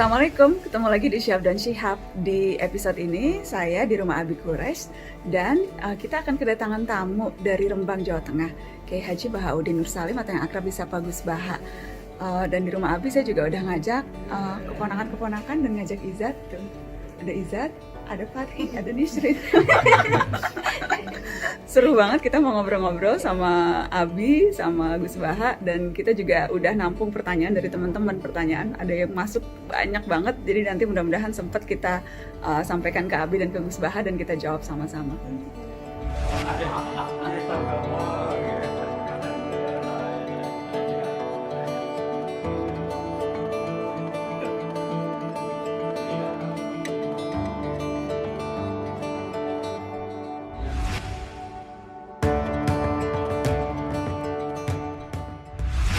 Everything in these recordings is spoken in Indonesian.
Assalamualaikum, ketemu lagi di Syihab dan Syihab. Di episode ini saya di rumah Abi Quraisy dan kita akan kedatangan tamu dari Rembang, Jawa Tengah, Kiai Haji Bahaudin Nur Salim atau yang akrab disapa Gus Baha. Dan di rumah Abi saya juga udah ngajak keponakan-keponakan dan ngajak Izzat tuh. Ada Izzat, ada Fatih, ada Nisrin. Seru banget, kita mau ngobrol-ngobrol sama Abi, sama Gus Baha, dan kita juga udah nampung pertanyaan dari teman-teman. Pertanyaan ada yang masuk banyak banget, jadi nanti mudah-mudahan sempat kita sampaikan ke Abi dan ke Gus Baha dan kita jawab sama-sama.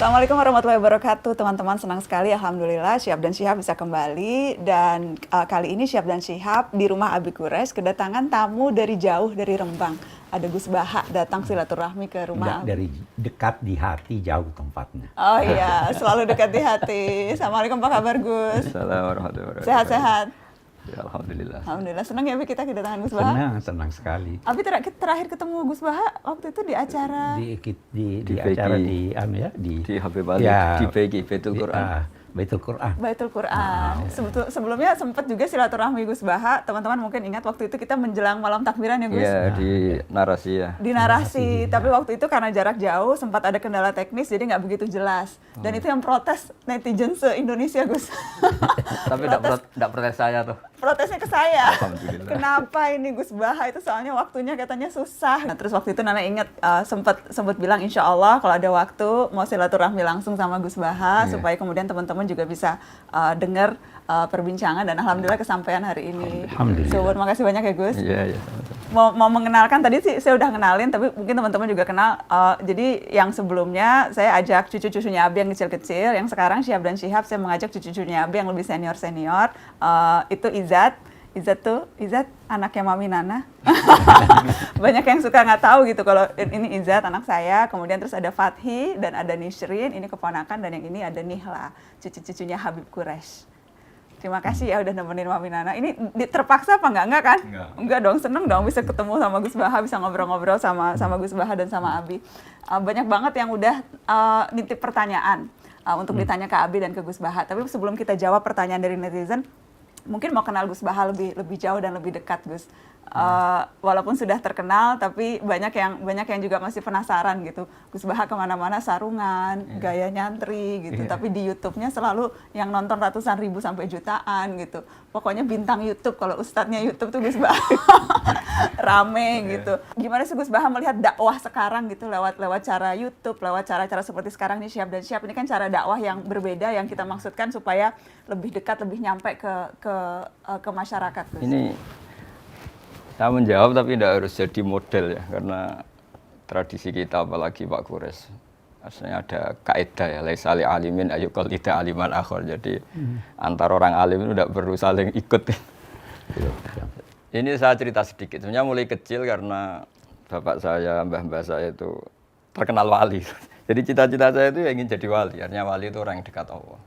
Assalamualaikum warahmatullahi wabarakatuh, teman-teman. Senang sekali, alhamdulillah Syihab dan Syihab bisa kembali. Dan kali ini Syihab dan Syihab di rumah Abi Quraisy kedatangan tamu dari jauh, dari Rembang. Ada Gus Baha datang silaturahmi ke rumah. Dari dekat di hati, jauh tempatnya. Oh iya, selalu dekat di hati. Assalamualaikum, apa kabar Gus? Assalamualaikum warahmatullahi wabarakatuh. Sehat-sehat? Ya, alhamdulillah. Alhamdulillah, senang ya Abi kita kedatangan Gus Baha. Senang sekali. Abi terakhir ketemu Gus Baha waktu itu di acara Di acara di Habib Ali, ya, di BG Baitul Quran. Baitul Quran. Baitul Quran. Sebelumnya sempat juga silaturahmi Gus Baha. Teman-teman mungkin ingat waktu itu kita menjelang malam takbiran ya Gus? Iya, di narasi ya. Di narasi, tapi waktu itu karena jarak jauh sempat ada kendala teknis jadi nggak begitu jelas. Dan itu yang protes netizen se-Indonesia Gus. Tapi enggak protes saya tuh. Protesnya ke saya. Alhamdulillah. Kenapa ini Gus Baha itu soalnya waktunya katanya susah. Nah, terus waktu itu Nana ingat sempat bilang insya Allah kalau ada waktu mau silaturahmi langsung sama Gus Baha supaya kemudian teman-teman juga bisa dengar perbincangan dan alhamdulillah kesampaian hari ini. Alhamdulillah. So, makasih banyak ya Gus. Iya. Mau mengenalkan tadi sih saya udah kenalin tapi mungkin teman-teman juga kenal. Jadi yang sebelumnya saya ajak cucu-cucunya Abi yang kecil-kecil, yang sekarang Syihab dan Syihab saya mengajak cucu-cucunya Abi yang lebih senior-senior. Itu Izzat anaknya Mami Nana. Banyak yang suka nggak tahu gitu kalau ini Izzat anak saya. Kemudian terus ada Fathi dan ada Nisrin, ini keponakan, dan yang ini ada Nihla, cucu-cucunya Habib Quraisy. Terima kasih ya udah nemenin Mami Nana. Ini terpaksa apa enggak kan? Enggak dong, seneng dong bisa ketemu sama Gus Baha, bisa ngobrol-ngobrol sama Gus Baha dan sama Abi. Banyak banget yang udah nitip pertanyaan untuk ditanya ke Abi dan ke Gus Baha. Tapi sebelum kita jawab pertanyaan dari netizen, mungkin mau kenal Gus Baha lebih jauh dan lebih dekat Gus. Walaupun sudah terkenal tapi banyak yang juga masih penasaran gitu. Gus Baha kemana-mana sarungan, gaya nyantri gitu. Tapi di YouTube-nya selalu yang nonton ratusan ribu sampai jutaan gitu. Pokoknya bintang YouTube, kalau ustadznya YouTube tuh Gus Baha. Rame gitu. Gimana sih Gus Baha melihat dakwah sekarang gitu lewat cara YouTube, lewat cara-cara seperti sekarang nih Syihab dan Syihab ini kan cara dakwah yang berbeda yang kita maksudkan supaya lebih dekat, lebih nyampe ke masyarakat Gus. Ini saya menjawab tapi tidak harus jadi model ya, karena tradisi kita apalagi Pak Quraisy asalnya ada kaidah ya, laisa li alimin ayyuqal tidak aliman akhir. Jadi antar orang alim itu tidak perlu saling ikut. Ini saya cerita sedikit. Sebenarnya mulai kecil karena bapak saya, mbah-mbah saya itu terkenal wali. Jadi cita-cita saya itu ingin jadi wali. Artinya wali itu orang yang dekat Allah.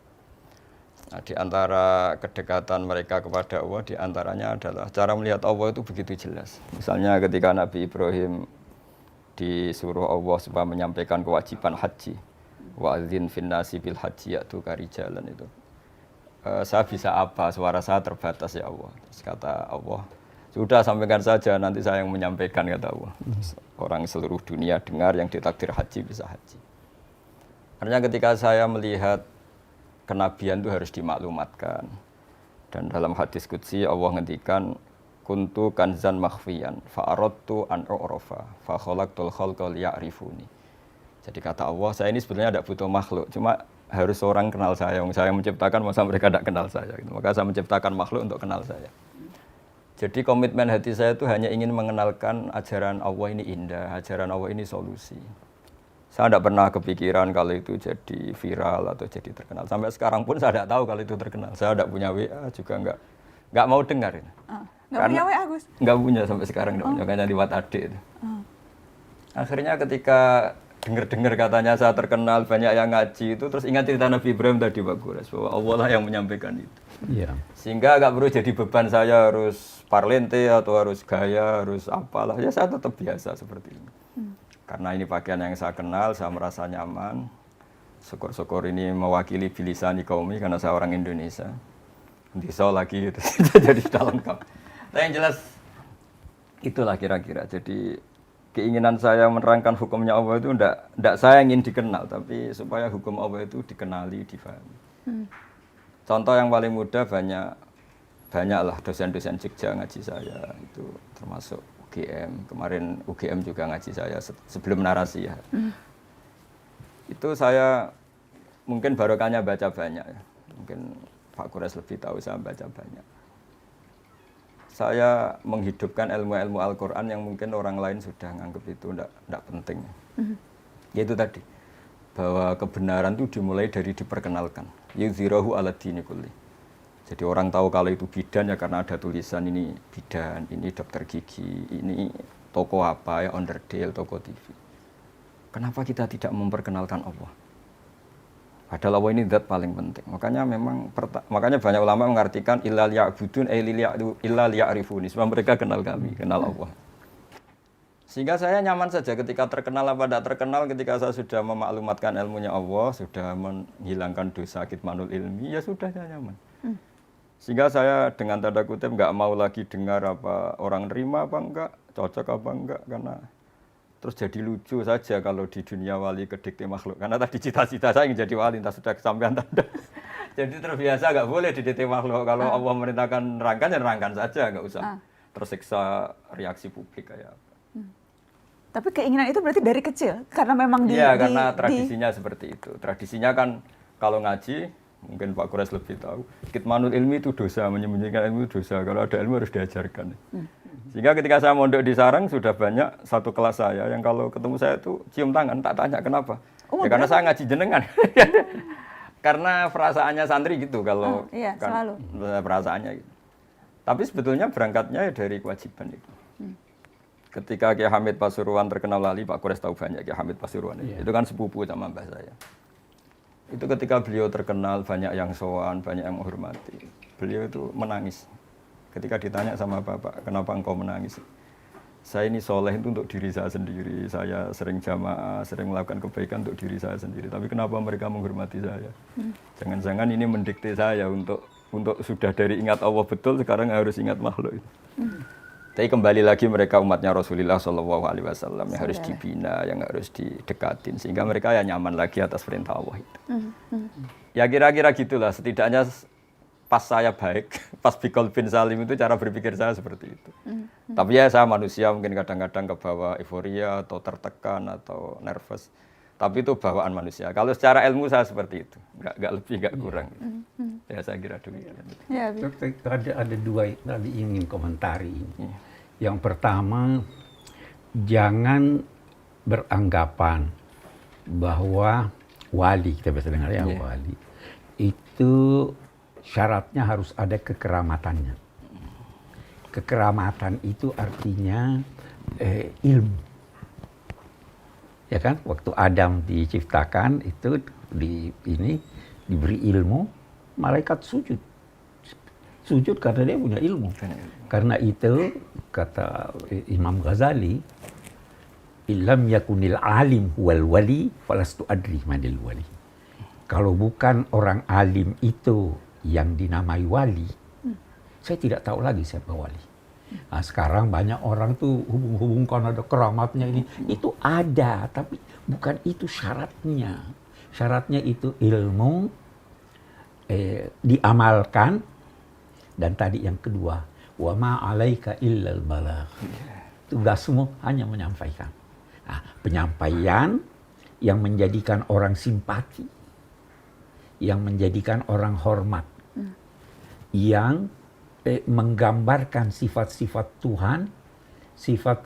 Nah, di antara kedekatan mereka kepada Allah, di antaranya adalah cara melihat Allah itu begitu jelas. Misalnya ketika Nabi Ibrahim disuruh Allah supaya menyampaikan kewajiban haji, wa'adzin finnasi bil haji ya'tuka rijalan itu. Saya bisa apa? Suara saya terbatas ya Allah. Terus kata Allah, sudah sampaikan saja, nanti saya yang menyampaikan, kata Allah. Orang seluruh dunia dengar yang ditakdir haji bisa haji. Artinya ketika saya melihat kenabian itu harus dimaklumatkan. Dan dalam hadis qudsi Allah ngendikan kuntu kanzan makhfiyan fa'aradtu an u'rafa fa khalaqtul khalqa liya'rifuni. Jadi kata Allah, saya ini sebenarnya tidak butuh makhluk, cuma harus orang kenal saya. Saya menciptakan, masa mereka tidak kenal saya. Maka saya menciptakan makhluk untuk kenal saya. Jadi komitmen hati saya itu hanya ingin mengenalkan ajaran Allah ini indah, ajaran Allah ini solusi. Saya tidak pernah kepikiran kalau itu jadi viral atau jadi terkenal. Sampai sekarang pun saya tidak tahu kalau itu terkenal. Saya tidak punya WA juga nggak mau dengar. Nggak punya WA Gus? Nggak punya sampai sekarang, nggak punya, hanya lewat adik itu. Akhirnya ketika dengar-dengar katanya saya terkenal, banyak yang ngaji itu, terus ingat cerita Nabi Ibrahim tadi Pak Quraisy, bahwa Allah lah yang menyampaikan itu. Iya. Sehingga nggak perlu jadi beban saya harus parlente atau harus gaya, harus apalah. Ya saya tetap biasa seperti ini. Karena ini pakaian yang saya kenal, saya merasa nyaman. Syukur-syukur ini mewakili bilisani kaumi karena saya orang Indonesia. Bisa lagi gitu. Jadi sudah lengkap. Tapi yang jelas itulah kira-kira. Jadi keinginan saya menerangkan hukumnya Allah itu enggak saya ingin dikenal, tapi supaya hukum Allah itu dikenali, difahami. Contoh yang paling mudah banyaklah dosen-dosen Jogja ngaji saya itu termasuk UGM. Kemarin UGM juga ngaji saya sebelum narasi ya. Itu saya mungkin barokahnya baca banyak ya. Mungkin Pak Kures lebih tahu saya baca banyak. Saya menghidupkan ilmu-ilmu Al-Quran yang mungkin orang lain sudah nganggap itu enggak penting. Yaitu tadi, bahwa kebenaran itu dimulai dari diperkenalkan. Yuzhirahu ala dini kulli. Jadi orang tahu kalau itu bidan ya karena ada tulisan ini bidan, ini dokter gigi, ini toko apa ya, Onderdale, toko TV. Kenapa kita tidak memperkenalkan Allah? Padahal Allah ini zat paling penting. Makanya banyak ulama mengartikan illa liya'budun illa liya'rifuni. Sebab mereka kenal kami, kenal Allah. Sehingga saya nyaman saja ketika terkenal apa tidak terkenal, ketika saya sudah memaklumatkan ilmunya Allah, sudah menghilangkan dosa kitmanul ilmi, ya sudah saya nyaman. Sehingga saya dengan tanda kutip nggak mau lagi dengar apa orang nerima apa enggak, cocok apa enggak, karena terus jadi lucu saja kalau di dunia wali kedikte makhluk. Karena tadi cita-cita saya ingin jadi wali, entah sudah kesampaian tanda. Jadi terbiasa nggak boleh didikte makhluk. Kalau Allah merintahkan nerangkan, ya nerangkan saja, nggak usah tersiksa reaksi publik kayak apa. Tapi keinginan itu berarti dari kecil? Karena memang karena tradisinya seperti itu. Tradisinya kan kalau ngaji, mungkin Pak Kures lebih tahu, kitmanul ilmi itu dosa, menyembunyikan ilmu itu dosa. Kalau ada ilmu harus diajarkan. Sehingga ketika saya mondok di Sarang sudah banyak satu kelas saya yang kalau ketemu saya itu cium tangan, tak tanya kenapa. Ya karena saya ngaji jenengan. Karena perasaannya santri gitu kalau iya, kan, selalu. Perasaannya gitu. Tapi sebetulnya berangkatnya dari kewajiban itu. Ketika Kiai Hamid Pasuruan terkenal lali, Pak Kures tahu banyak Kiai Hamid Pasuruan. Itu kan sepupu sama mbah saya. Itu ketika beliau terkenal, banyak yang sowan, banyak yang menghormati. Beliau itu menangis. Ketika ditanya sama Bapak, kenapa engkau menangis? Saya ini soleh itu untuk diri saya sendiri. Saya sering jamaah, sering melakukan kebaikan untuk diri saya sendiri. Tapi kenapa mereka menghormati saya? Jangan-jangan ini mendikte saya untuk sudah dari ingat Allah betul, sekarang harus ingat makhluk itu. Tapi kembali lagi mereka umatnya Rasulullah SAW yang harus dibina, yang harus didekatin. Sehingga mereka ya nyaman lagi atas perintah Allah itu. Ya kira-kira gitulah, setidaknya pas saya baik, pas Bikol bin Salim itu cara berpikir saya seperti itu. Tapi ya saya manusia mungkin kadang-kadang kebawa euforia atau tertekan atau nervous. Tapi itu bawaan manusia. Kalau secara ilmu saya seperti itu, nggak lebih, nggak kurang. Ya saya kira demikian. Ya, Ada dua tadi ingin komentari ini. Yang pertama, jangan beranggapan bahwa wali, kita biasa dengar ya wali, itu syaratnya harus ada kekeramatannya. Kekeramatan itu artinya ilmu. Ya kan, waktu Adam diciptakan itu diberi ilmu, malaikat sujud karena dia punya ilmu. Karena itu kata Imam Ghazali, illam yakunil alim huwal wali falastu adri manil wali. Kalau bukan orang alim itu yang dinamai wali, saya tidak tahu lagi siapa wali. Nah, sekarang banyak orang tuh hubung-hubungkan ada keramatnya ini. Itu ada, tapi bukan itu syaratnya. Syaratnya itu ilmu, diamalkan, dan tadi yang kedua, wa ma 'alaika illal balagh. Tugasmu hanya menyampaikan. Nah, penyampaian yang menjadikan orang simpati, yang menjadikan orang hormat, yang menggambarkan sifat-sifat Tuhan, sifat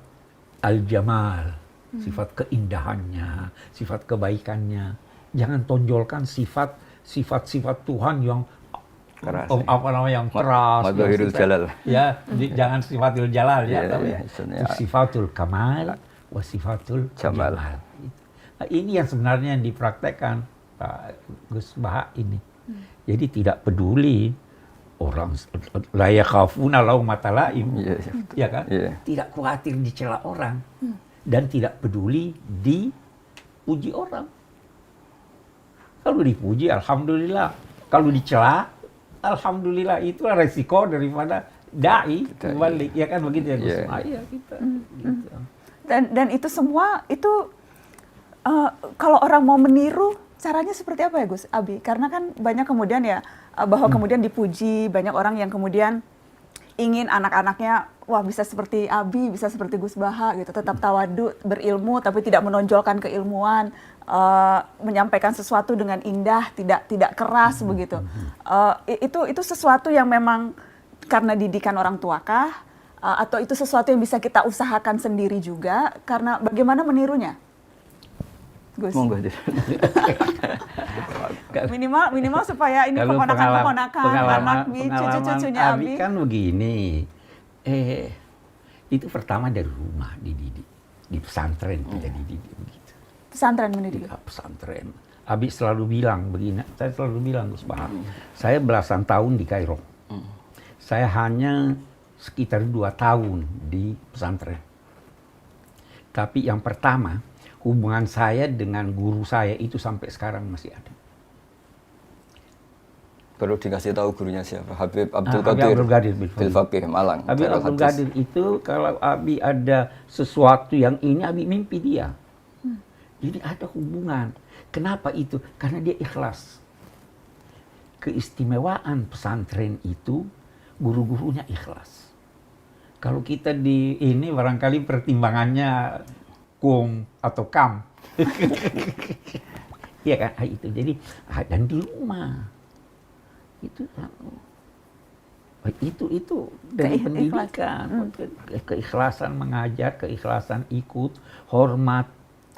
al-jamal, sifat keindahannya, sifat kebaikannya. Jangan tonjolkan sifat-sifat Tuhan yang keras, yang keras. Madhahirul jalal. Ya, jangan sifatul jalal ya, tapi sifatul kamal wa sifatul jamal. Nah, ini yang sebenarnya yang dipraktekkan Pak Gus Baha ini. Jadi tidak peduli orang la yakhafuna laumata laim, Iya, iya, betul. ya kan? Iya. Tidak khawatir dicela orang dan tidak peduli dipuji orang. Kalau dipuji, alhamdulillah. Kalau dicela, alhamdulillah. Itulah resiko daripada dai kembali, ya kan begitu ya Gus? Iya. Iya kita. Gitu. Dan itu semua itu kalau orang mau meniru caranya seperti apa ya Gus Abi? Karena kan banyak kemudian ya bahwa kemudian dipuji, banyak orang yang kemudian ingin anak-anaknya wah bisa seperti Abi, bisa seperti Gus Baha gitu, tetap tawadu, berilmu tapi tidak menonjolkan keilmuan, menyampaikan sesuatu dengan indah, tidak keras begitu. Itu sesuatu yang memang karena didikan orang tua kah? Atau itu sesuatu yang bisa kita usahakan sendiri juga? Karena bagaimana menirunya? Gus. Monggo deh. Minimal supaya ini Kalau keponakan-keponakan, anak pengalaman cucu-cucunya Abi. kan begini, itu pertama dari rumah dididik, di pesantren kita dididik begitu. Pesantren mendidik. Di pesantren. Abi selalu bilang begini, saya selalu bilang Gus Bahar, saya belasan tahun di Kairo. Saya hanya sekitar 2 tahun di pesantren. Tapi yang pertama, hubungan saya dengan guru saya itu sampai sekarang masih ada. Perlu dikasih tahu gurunya siapa? Habib Abdul Habib Qadir. Abdul Qadir Bil Faqih Malang. Habib Darul Abdul Hadis. Qadir itu kalau Abi ada sesuatu yang ini, Abi mimpi dia. Jadi ada hubungan. Kenapa itu? Karena dia ikhlas. Keistimewaan pesantren itu guru-gurunya ikhlas. Kalau kita di ini barangkali pertimbangannya kum atau kam. Iya kan? Itu jadi dan di rumah. Itu dari pendidikan, keikhlasan mengajar, keikhlasan ikut, hormat.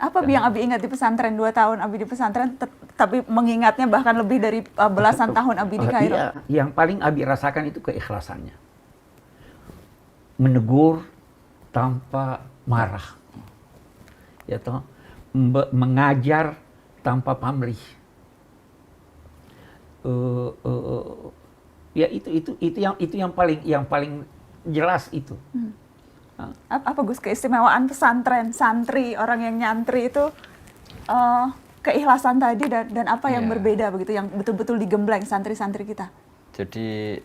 Apa yang Abi ingat di pesantren 2 tahun Abi di pesantren, tapi mengingatnya bahkan lebih dari belasan tahun Abi di Kairo? Iya, yang paling Abi rasakan itu keikhlasannya. Menegur tanpa marah. Ya toh, mengajar tanpa pamrih. Ya itu yang paling jelas itu. Apa Gus keistimewaan pesantren, santri, orang yang nyantri itu keikhlasan tadi dan apa yang berbeda begitu, yang betul-betul digembleng santri-santri kita? Jadi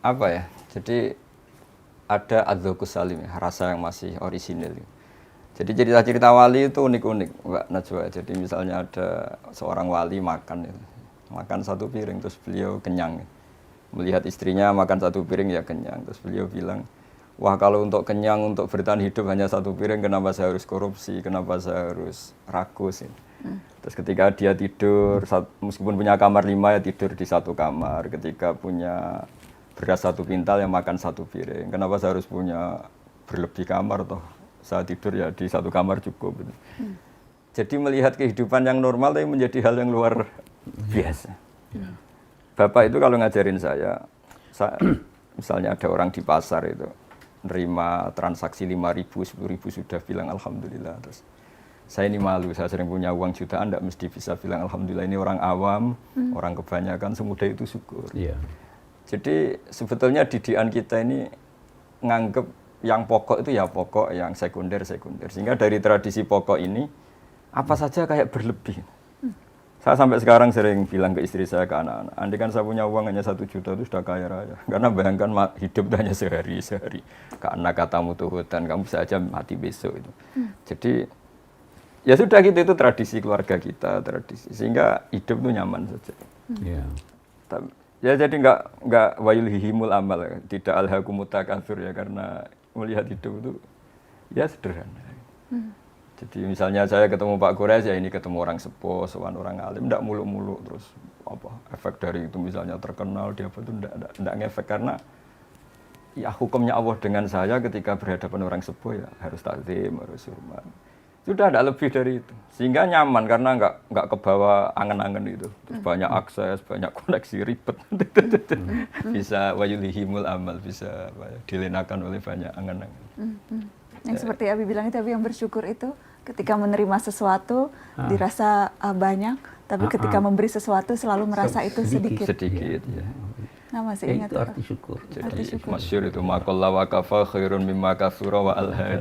apa ya? Jadi ada adzauqus salim, rasa yang masih orisinil. Jadi cerita-cerita wali itu unik-unik, Mbak Najwa. Jadi misalnya ada seorang wali makan satu piring terus beliau kenyang. Melihat istrinya makan satu piring ya kenyang, terus beliau bilang, wah kalau untuk kenyang, untuk bertahan hidup hanya satu piring, kenapa saya harus korupsi, kenapa saya harus rakus. Terus ketika dia tidur, meskipun punya kamar 5 ya tidur di satu kamar. Ketika punya beras 1 pintal yang makan 1 piring, kenapa saya harus punya berlebih kamar toh? Saya tidur ya di 1 kamar cukup. Jadi melihat kehidupan yang normal tapi menjadi hal yang luar biasa. Bapak itu kalau ngajarin saya misalnya ada orang di pasar itu nerima transaksi 5.000, 10.000 sudah bilang alhamdulillah. Terus saya ini malu, saya sering punya uang jutaan, tidak mesti bisa bilang alhamdulillah. Ini orang awam, orang kebanyakan semudah itu syukur. Jadi sebetulnya didikan kita ini nganggep yang pokok itu ya pokok, yang sekunder. Sehingga dari tradisi pokok ini apa saja kayak berlebih. Saya sampai sekarang sering bilang ke istri saya, ke anak-anak, andai kan saya punya uang hanya 1 juta itu sudah kaya raya. Karena bayangkan hidup hanya sehari. Ke anak katamu tuh hutan, kamu bisa aja mati besok itu. Jadi ya sudah gitu, itu tradisi keluarga kita, tradisi. Sehingga hidup itu nyaman saja. Ya jadi nggak wayulhihimul amal, tidak alhaakumut takatsur ya, karena melihat hidup itu ya sederhana. Jadi misalnya saya ketemu Pak Kures ya ini ketemu orang sepuh, sowan orang alim, enggak muluk-muluk terus apa efek dari itu misalnya terkenal dia apa itu enggak ngefek, karena ya hukumnya Allah dengan saya ketika berhadapan orang sepuh ya harus takzim, harus hormat. Sudah ada lebih dari itu. Sehingga nyaman karena enggak kebawa angen-angen itu. Terus banyak akses, banyak koneksi ribet. Bisa wayulhihimul amal, bisa dilenakan oleh banyak angen-angen. Yang seperti Abi bilang itu, Abi yang bersyukur itu ketika menerima sesuatu dirasa banyak, tapi ketika memberi sesuatu selalu merasa itu sedikit. Sedikit ya. Nah, masih ingat Itu arti syukur. Jadi masyhur itu maqalla wa kafa khairun mimma katsura wa alha.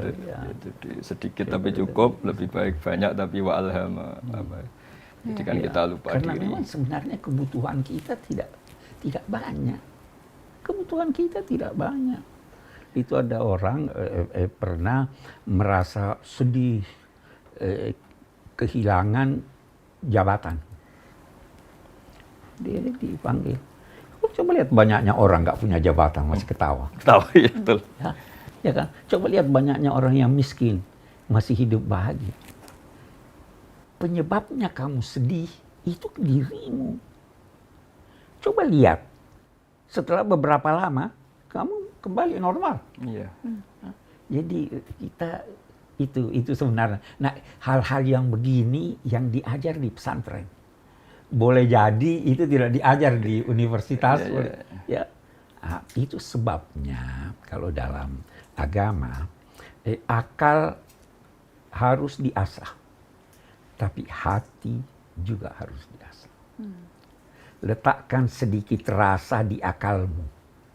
Jadi sedikit tapi cukup, lebih baik banyak tapi wa alhama. Jadi kan kita lupa Karena diri. memang sebenarnya kebutuhan kita tidak banyak. Kebutuhan kita tidak banyak. Itu ada orang pernah merasa sedih, kehilangan jabatan. Dia dipanggil. Coba lihat banyaknya orang nggak punya jabatan masih ketawa. Tahu ya betul. Ya kan? Coba lihat banyaknya orang yang miskin masih hidup bahagia. Penyebabnya kamu sedih itu dirimu. Coba lihat setelah beberapa lama kamu kembali normal. Iya. Jadi kita itu sebenarnya. Nah, hal-hal yang begini yang diajar di pesantren. Boleh jadi itu tidak diajar di universitas. Ya. Nah, itu sebabnya kalau dalam agama akal harus diasah. Tapi hati juga harus diasah. Letakkan sedikit rasa di akalmu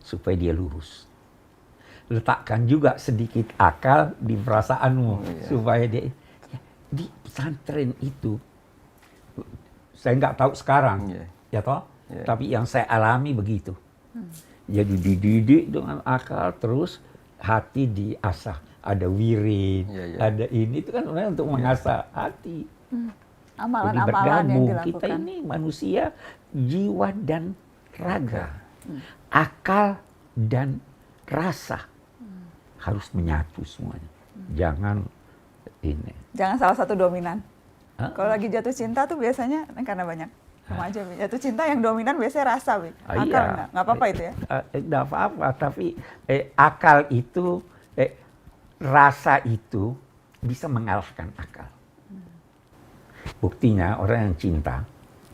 supaya dia lurus. Letakkan juga sedikit akal di perasaanmu supaya dia di pesantren itu. Saya nggak tahu sekarang, ya toh. Tapi yang saya alami begitu. Jadi dididik dengan akal, terus hati diasah. Ada wirid, ada ini itu kan sebenarnya untuk mengasah hati. Jadi Amalan-amalan yang bergabung dilakukan. kita ini manusia jiwa dan raga, akal dan rasa harus menyatu semuanya. Jangan ini. Jangan salah satu dominan. Kalau lagi jatuh cinta tuh biasanya karena banyak remaja jatuh cinta yang dominan biasanya rasa, akal nggak apa-apa itu ya? Nggak apa-apa, tapi akal itu, rasa itu bisa mengalahkan akal. Buktinya orang yang cinta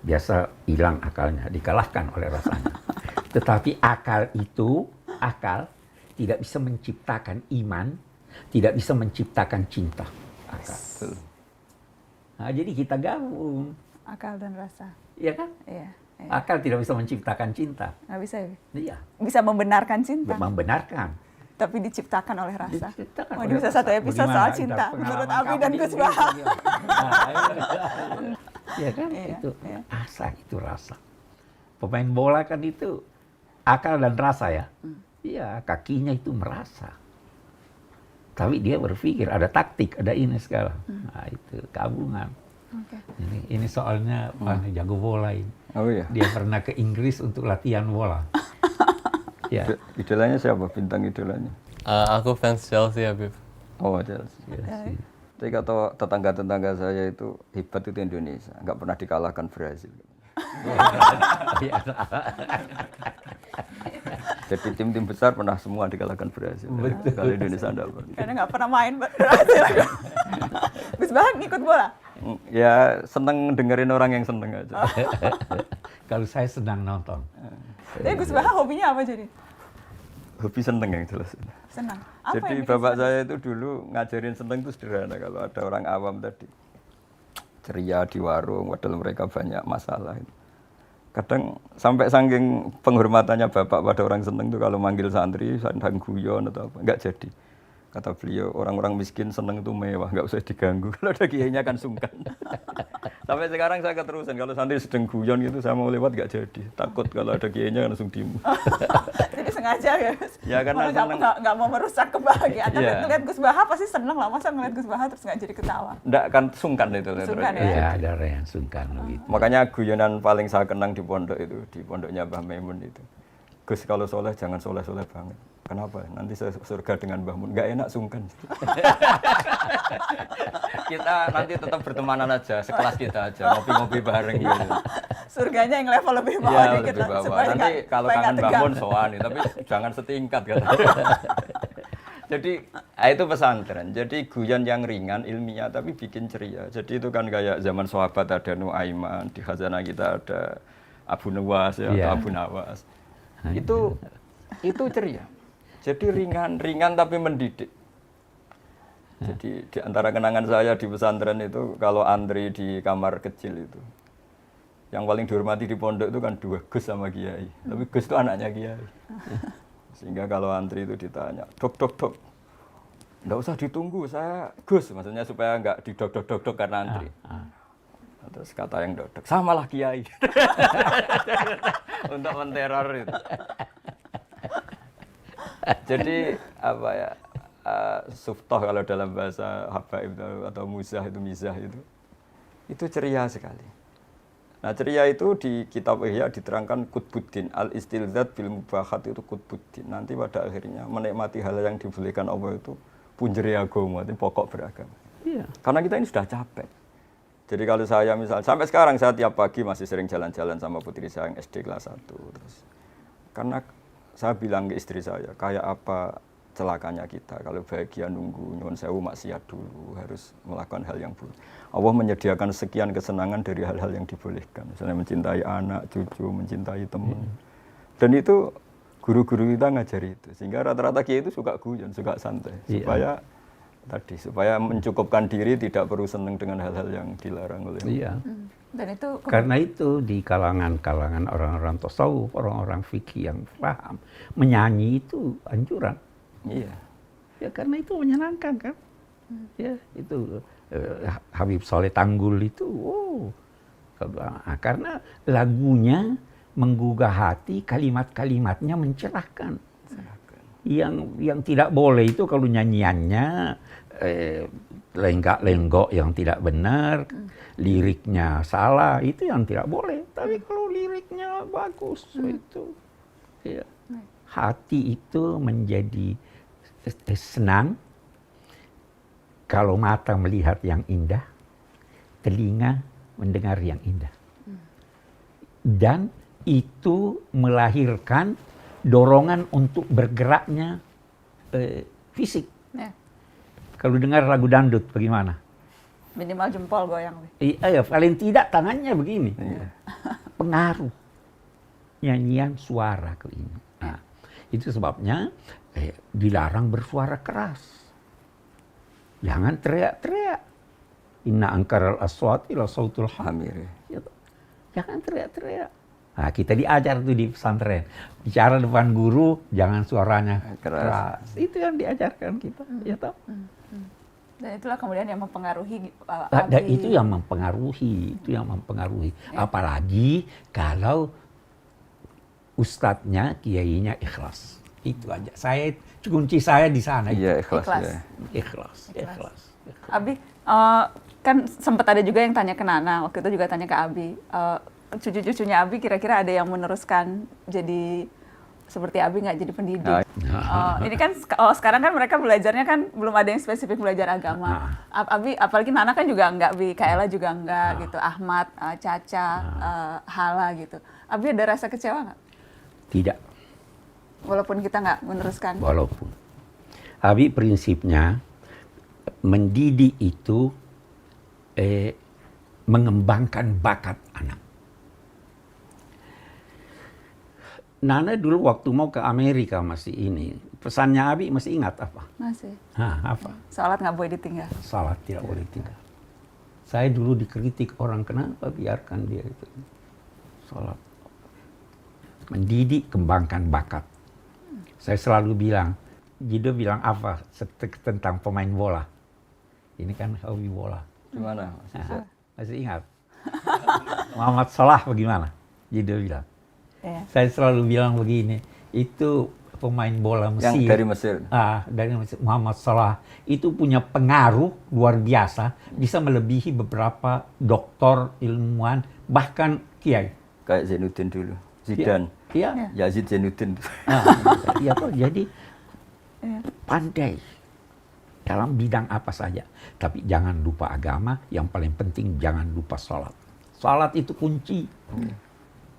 biasa hilang akalnya, dikalahkan oleh rasanya. Tetapi akal tidak bisa menciptakan iman, tidak bisa menciptakan cinta. Akal. Nah, jadi kita gabung. Akal dan rasa. Iya kan? Iya. Akal tidak bisa menciptakan cinta. Nggak bisa ya? Iya. Bisa membenarkan cinta, Membenarkan. tapi diciptakan oleh rasa. Diciptakan Ini oleh bisa rasa. satu episode Bagaimana soal cinta menurut pengalaman Abi kamu dan di Gus Inggris? Baha. Iya kan? Iya, Itu iya. asa, itu rasa. Pemain bola kan itu akal dan rasa ya. Iya, kakinya itu merasa. Tapi dia berpikir ada taktik, ada ini segala. Nah, itu gabungan. Oke. Ini soalnya jago bola ini. Oh iya. Dia pernah ke Inggris untuk latihan bola. Ya. Idolanya siapa? Bintang idolanya? Aku fans Chelsea, Habib. Oh, Chelsea. Tapi kata tetangga-tetangga saya itu hebat itu Indonesia, nggak pernah dikalahkan Brazil. Jadi tim-tim besar pernah semua dikalahkan Brazil. Kalau Indonesia enggak pernah. Karena nggak pernah main berhasil. Gus Baha ngikut bola. Ya seneng dengerin orang yang seneng aja. Kalau saya sedang nonton. Tapi Gus Baha hobinya apa jadi? Hobi seneng yang jelas. Senang. Apa Jadi yang bikin bapak senang? saya itu dulu ngajarin seneng itu sederhana. Kalau ada orang awam tadi ceria di warung, padahal mereka banyak masalah. Kadang sampai saking penghormatannya bapak pada orang seneng tuh kalau manggil santri, sandang guyon atau apa, nggak jadi. Kata beliau, orang-orang miskin seneng itu mewah, nggak usah diganggu. Kalau ada kiainya kan sungkan. Sampai sekarang saya keterusan, kalau santri sedang guyon gitu, saya mau lewat nggak jadi. Takut kalau ada kiainya langsung dimu. Jadi sengaja ya Gus? Ya, karena Malah seneng. nggak mau merusak kebahagiaan. Tapi Iya. ngeliat Gus Baha pasti seneng lah. Masa ngeliat Gus Baha terus nggak jadi ketawa? Nggak kan sungkan itu. Sungkan ya? Iya, ada orang yang sungkan begitu. Makanya guyonan paling saya kenang di pondok itu, di pondoknya Mbah Maimun itu. Gus kalau soleh jangan soleh-soleh banget. Kenapa? Nanti saya surga dengan Mbah Mun. Nggak enak sungkan. Kita nanti tetap bertemanan aja, sekelas kita aja, ngopi-ngopi bareng gitu. Surganya yang level lebih bawah Iya, dikit lebih lah. bawah. supaya Nanti nggak- kalau supaya kangen nggak Mbah tegang. Mun soan nih, tapi jangan setingkat kata. Jadi itu pesantren. Jadi guyon yang ringan, ilmiah tapi bikin ceria. Jadi itu kan kayak zaman sahabat ada Nuaiman, di khazanah kita ada Abu Nuwas ya, Iya. atau Abu Nawas. Itu ceria. Jadi ringan tapi mendidik. Jadi di antara kenangan saya di pesantren itu kalau antri di kamar kecil itu, Yang paling dihormati di pondok itu kan 2 Gus sama Kiai. Tapi Gus itu anaknya Kiai. Sehingga kalau antri itu ditanya, dok, nggak usah ditunggu, saya Gus. Maksudnya supaya nggak didok karena antri. Terus kata yang dok, samalah Kiai. Untuk menteror itu. Jadi apa ya, suftoh kalau dalam bahasa habaib atau muzah itu ceria sekali. Nah ceria itu di kitab Ihya diterangkan Qutbuddin al-istilzat bil mubahat itu Qutbuddin. Nanti pada akhirnya menikmati hal yang dibolehkan Allah itu punjeri agama, itu pokok beragama. Iya. Karena kita ini sudah capek. Jadi kalau saya misalnya sampai sekarang saya tiap pagi masih sering jalan-jalan sama putri saya yang SD kelas 1 terus. Karena saya bilang ke istri saya, kayak apa celakanya kita kalau bahagia nunggu nyuwun sewu maksiat dulu, harus melakukan hal yang buruk. Allah menyediakan sekian kesenangan dari hal-hal yang dibolehkan, misalnya mencintai anak, cucu, mencintai teman. Dan itu guru-guru kita ngajari itu, sehingga rata-rata kiai itu suka guyon, suka santai, supaya mencukupkan diri, tidak perlu senang dengan hal-hal yang dilarang oleh Allah. Dan itu Karena itu di kalangan orang-orang tasawuf, orang-orang fikih yang paham, menyanyi itu anjuran. Iya. Ya karena itu menyenangkan kan. Ya itu Habib Soleh Tanggul itu, karena lagunya menggugah hati, kalimat-kalimatnya mencerahkan. Yang tidak boleh itu kalau nyanyiannya lenggak-lenggok yang tidak benar, liriknya salah, itu yang tidak boleh. Tapi kalau liriknya bagus, itu ya, hati itu menjadi senang kalau mata melihat yang indah, telinga mendengar yang indah. Dan itu melahirkan dorongan untuk bergeraknya fisik. ya, Kalau dengar lagu dangdut bagaimana? minimal jempol goyang. Iya, paling tidak tangannya begini. Pengaruh nyanyian suara ke ini. Nah, itu sebabnya dilarang bersuara keras. Jangan teriak-teriak. Inna angkaral aswati la sautul hamir. Jangan teriak-teriak. Nah, kita diajar tuh di pesantren. Bicara depan guru, jangan suaranya keras. Itu yang diajarkan kita. Ya toh? Dan itulah kemudian yang mempengaruhi Dan itu yang mempengaruhi, Apalagi kalau ustadznya, kiainya ikhlas. Itu aja. Kunci saya di sana. Iya, ikhlas. Ikhlas. Abi, kan sempat ada juga yang tanya ke Nana, waktu itu juga tanya ke Abi. Cucu-cucunya Abi kira-kira ada yang meneruskan jadi seperti Abi nggak jadi pendidik? Ini kan sekarang kan mereka belajarnya kan belum ada yang spesifik belajar agama. Abi, apalagi Nana kan juga nggak, Kaela juga nggak gitu, Ahmad, Caca, Hala gitu. Abi ada rasa kecewa nggak? Tidak. Walaupun kita nggak meneruskan. Walaupun. Abi prinsipnya mendidik itu mengembangkan bakat anak. Nana dulu waktu mau ke Amerika masih ini, pesannya Abi masih ingat apa? Masih. Apa? Salat nggak boleh ditinggal. Salat tidak boleh tinggal. Saya dulu dikritik orang, kenapa biarkan dia itu salat. Mendidik, kembangkan bakat. Saya selalu bilang, Jido bilang apa tentang pemain bola? Ini kan hobi bola. Gimana? Masih ingat? Muhammad Salah bagaimana? Jido bilang. Saya selalu bilang begini, itu pemain bola Mesir. Yang dari Mesir. Dari Mesir, Muhammad Salah itu punya pengaruh luar biasa, bisa melebihi beberapa doktor, ilmuwan, bahkan kiai. Kayak Zainuddin dulu, Zidane. Iya. Yazid Zainuddin. Iya toh, jadi pandai dalam bidang apa saja. Tapi jangan lupa agama, yang paling penting jangan lupa sholat. Sholat itu kunci.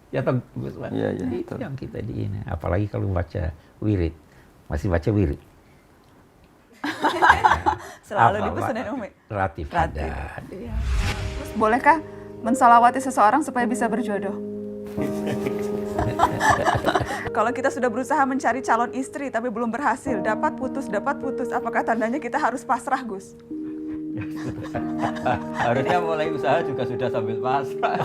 Ya toh, Iya, itu yang kita di ini. Apalagi kalau baca wirid. Masih baca wirid? Selalu dipesanin Umi. Relatif. Ada. Terus bolehkah mensalawati seseorang supaya bisa berjodoh? Kalau kita sudah berusaha mencari calon istri tapi belum berhasil, dapat putus, apakah tandanya kita harus pasrah, Gus? Harusnya mulai usaha juga sudah sambil pasrah.